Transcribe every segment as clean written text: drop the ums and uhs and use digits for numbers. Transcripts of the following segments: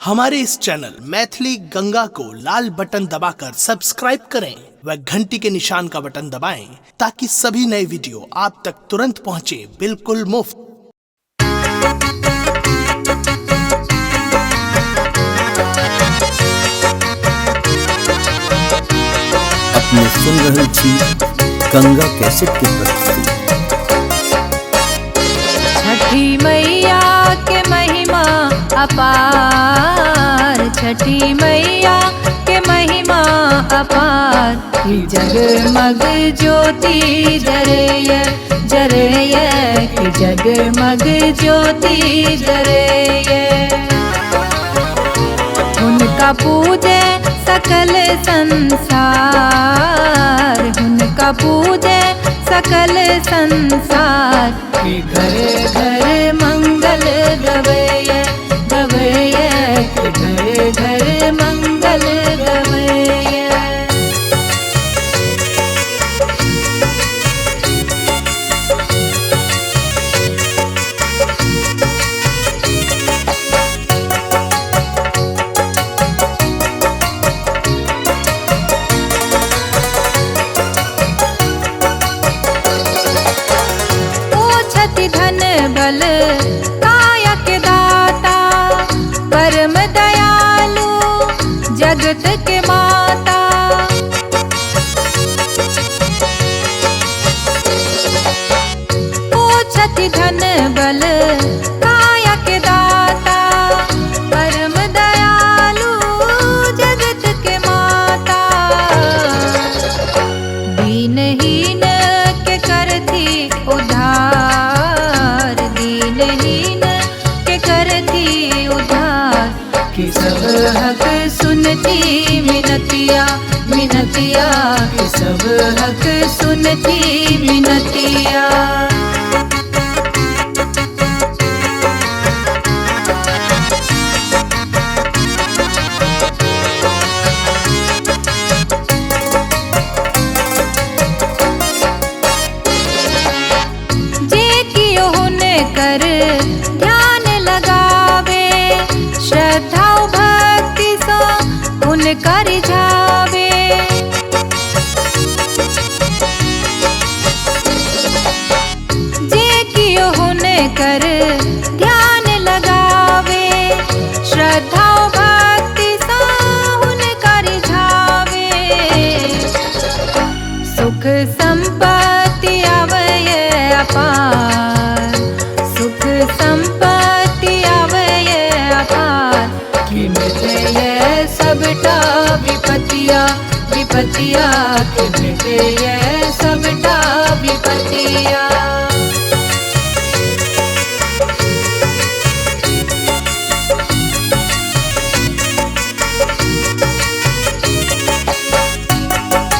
हमारे इस चैनल मैथिली गंगा को लाल बटन दबाकर सब्सक्राइब करें व घंटी के निशान का बटन दबाएं ताकि सभी नए वीडियो आप तक तुरंत पहुंचे बिल्कुल मुफ्त। अपने सुन रहल छी गंगा कैसेट के प्रस्तुति। छठी मैया के महिमा अपार, छठी मैया के महिमा अपार। कि जगमग ज्योति जरैया जरैया, कि जगमग ज्योति जरैया। उनका पूजे सकल संसार, उनका पूजे सकल संसार। कि घर घर मंगल गवैया गवैया, कि घर घर मंगल गवैया। धन बल काया के दाता, परम दयालु जगत के माता। पूछति धन बल काया के दाता, परम दयालु जगत के माता। दीनहीन के करती उद्धार, दीनहीन के करती उद्धार। कि सब हक सुनती मिनतिया मिनतिया, कि सब हक सुनती मिनतिया। कर ध्यान लगावे, श्रद्धा भक्ति सो उनका रिझावे। जे कियो हुने कर ध्यान लगावे, श्रद्धा भक्ति सो उनका रिझावे। सुख संपत्ति आवये अपार, संपत्ति आवये अपार। कि मिटे सबटा विपतिया विपतिया, कि मिटे सबटा विपतिया।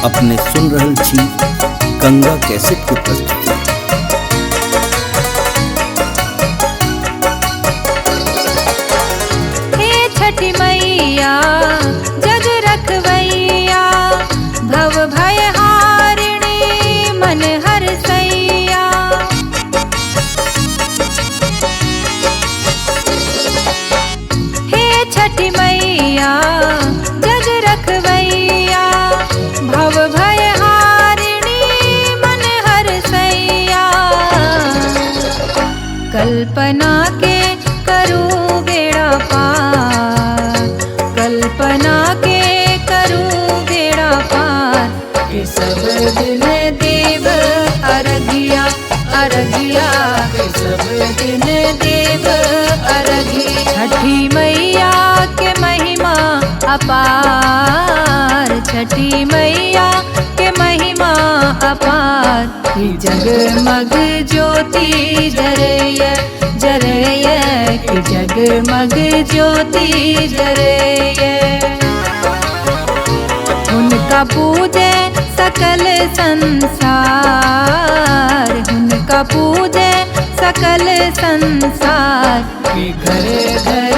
अपने सुन रहल छी गंगा कैसेट के प्रस्तुति। छठी मैया जग रखवैया, भव भय हारिणी मन हरसैया। हे छठी मैया जग रखवैया, भव भय हारिणी मन हरसैया। कल्पना के करू बेड़ा पार, कल्पना के करूं बेड़ा पार। कि सब दिन देव अरगिया अरगिया, कि सब दिन देव अरगिया। छठी मैया के महिमा अपार, छठी मैया के महिमा अपार। कि जगमग ज्योति जरैया जरैया, कि जगमग ज्योति जरैया। उनका पूजे सकल संसार, उनका पूजे सकल संसार। कि घर घर